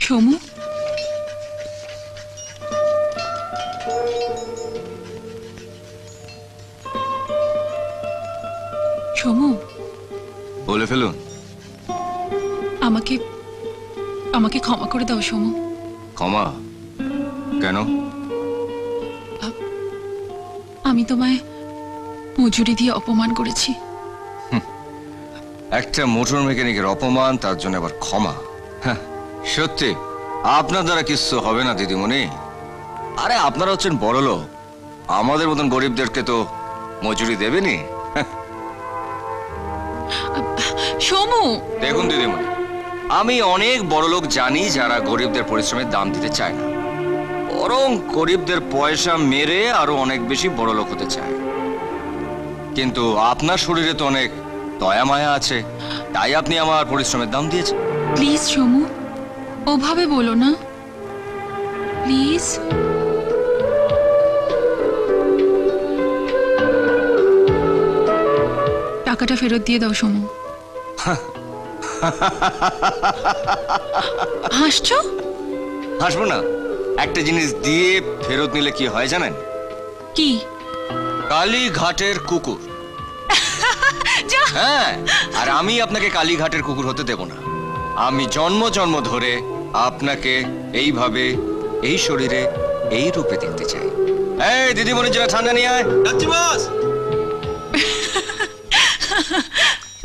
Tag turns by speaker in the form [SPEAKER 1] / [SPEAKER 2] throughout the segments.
[SPEAKER 1] সমু, সমু,
[SPEAKER 2] বলে ফেলুন।
[SPEAKER 1] আমাকে আমাকে ক্ষমা করে দাও সমু।
[SPEAKER 2] ক্ষমা? কেন?
[SPEAKER 1] আমি তোমায় মজুরি দিয়ে অপমান করেছি।
[SPEAKER 2] একটা মোটর মেকানিকের অপমান, তার জন্য আবার ক্ষমা? হ্যাঁ, সত্যি আপনার দ্বারা কিচ্ছু হবে না দিদিমণি। আরে আপনারা হচ্ছেন বড় লোক, আমাদের মতন গরিবদেরকে তো মজুরি দেবেনি।
[SPEAKER 1] সমু,
[SPEAKER 2] দেখুন দিদিমণি, আমি অনেক বড় লোক জানি যারা গরিবদের পরিশ্রমের দাম দিতে চায় না, বরং গরিবদের পয়সা মেরে আরো অনেক বেশি বড় লোক হতে চায়। কিন্তু আপনার শরীরে তো অনেক দয়া মায়া আছে, তাই আপনি আমার পরিশ্রমের দাম দিয়েছেন।
[SPEAKER 1] প্লিজ সমু, ওভাবে বলো না প্লিজ। টাকাটা ফেরত দিয়ে দাও সমু। হাসছো?
[SPEAKER 2] হাসবো না? একটা জিনিস দিয়ে ফেরত নিলে কি হয় জানেন?
[SPEAKER 1] কি?
[SPEAKER 2] কালীঘাটের কুকুর। হ্যাঁ, আর আমি আপনাকে কালীঘাটের কুকুর হতে দেব না। আমি জন্ম জন্ম ধরে আপনাকে এইভাবে, এই শরীরে, এই রূপে দেখতে চাই। এই দিদিমণির জন্য ঠান্ডা নিয়ে আয়।
[SPEAKER 3] যাচ্ছি বস।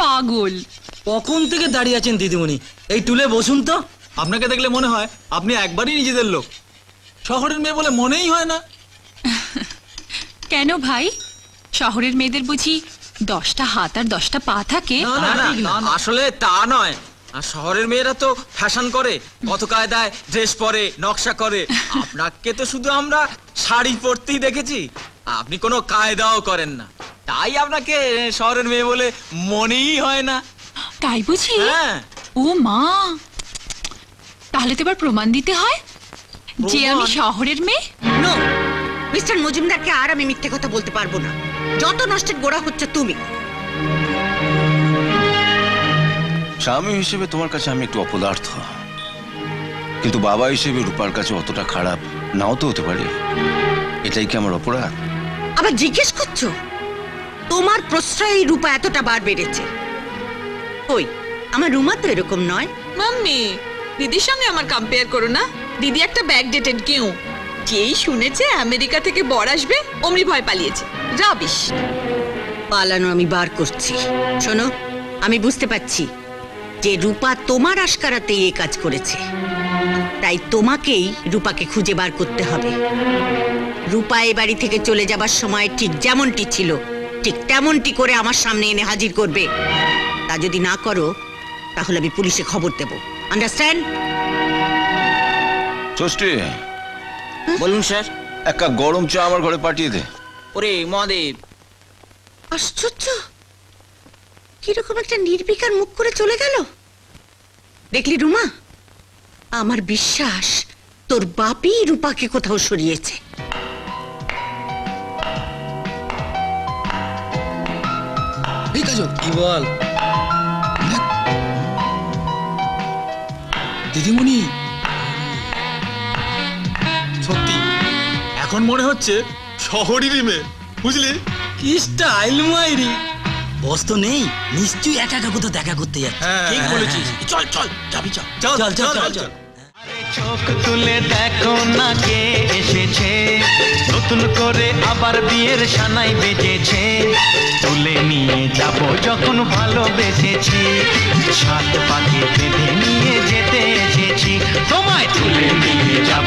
[SPEAKER 1] পাগল।
[SPEAKER 3] কখন থেকে দাঁড়িয়ে আছেন দিদিমণি? এই টুলে বসুন তো। আপনাকে দেখলে মনে হয় আপনি একবারই নিজেদের লোক, শহরের মেয়ে বলে মনেই হয় না।
[SPEAKER 1] কেন ভাই, শহরের মেয়েদের বুঝি 10টা হাত আর 10টা পা থাকে?
[SPEAKER 3] আসলে তা নয়। আর শহরের মেয়েরা তো ফ্যাশন করে, কত কায়দায় ড্রেস পরে, নকশা করে। আপনাকে তো শুধু আমরা শাড়ি পরতেই দেখেছি, আপনি কোনো কায়দাও করেন না, তাই আপনাকে শহরের মেয়ে বলে মনেই হয় না।
[SPEAKER 1] তাই বুঝি?
[SPEAKER 3] হ্যাঁ।
[SPEAKER 1] ও মা, তাহলে তো এবার প্রমাণ দিতে হয় যে আমি শহরের মেয়ে।
[SPEAKER 4] নো, মিস্টার মজুমদারকে আর আমি মিথ্যে কথা বলতে পারবো না। যত নষ্টের গোড়া হচ্ছে তুমি।
[SPEAKER 5] স্বামী হিসেবে তোমার কাছে আমি একটু অপদার্থ, কিন্তু বাবা হিসেবে রূপার কাছে অতটা খারাপ নাও তো হতে পারি। এটাই কি আমার অপরাধ?
[SPEAKER 4] আবার জিজ্ঞেস করছো? তোমার প্রশ্রয় রূপা এতটা বার বেড়েছে। ওই আমার রুমা তো এরকম নয়।
[SPEAKER 6] মাম্মি, দিদির সঙ্গে আমার কম্পেয়ার করো না। দিদি একটা ব্যাক ডেটেড কেউ, যেই শুনেছে আমেরিকা থেকে বর আসবে অমনি ভয় পালিয়েছে। রাবিশ।
[SPEAKER 4] পালানো আমি বার করছি। শোনো, আমি বুঝতে পারছি যে রূপা তোমার আশকারাতেই এই কাজ করেছে, তাই তোমাকেই রূপাকে খুঁজে বার করতে হবে। রূপা এ বাড়ি থেকে চলে যাবার সময় ঠিক যেমনটি ছিল ঠিক তেমনটি করে আমার সামনে এনে হাজির করবে। তা যদি না করো তাহলে আমি পুলিশে খবর দেব। আন্ডারস্ট্যান্ড?
[SPEAKER 5] ষষ্ঠী,
[SPEAKER 3] বলুন স্যার।
[SPEAKER 5] এক কাপ গরম চা আমার ঘরে পাঠিয়ে দে।
[SPEAKER 3] ওরে মহাদেব,
[SPEAKER 4] আশ্চর্য, কিরকম একটা নির্বিকার মুখ করে চলে গেল। দেখলি রুমা, আমার বিশ্বাস তোর বাপই রূপাকে কোথাও সরিয়েছে।
[SPEAKER 3] ঠিক আছে। কি বল দিদিমণি? সত্যি এখন মনে হচ্ছে শহরেরই মেয়ে, বুঝলি? কি স্টাইল মাইরি।
[SPEAKER 7] বস তো নেই, নিশ্চয়ই একা একা কোথাও দেখা করতে যাচ্ছে।
[SPEAKER 3] ঠিক বলেছিস।
[SPEAKER 7] চল চল যাবি, চল
[SPEAKER 3] চল
[SPEAKER 7] চল
[SPEAKER 3] চল
[SPEAKER 7] চল
[SPEAKER 3] চল।
[SPEAKER 8] চোখ তুলে দেখো না কে এসেছে, নতুন করে আবার বিয়ের সানাই বেজেছে। তুলে নিয়ে যাব যখন ভালোবেসেছি, সাত পাকে বেঁধে নিয়ে যেতে এসেছি। তোমায় তুলে নিয়ে যাব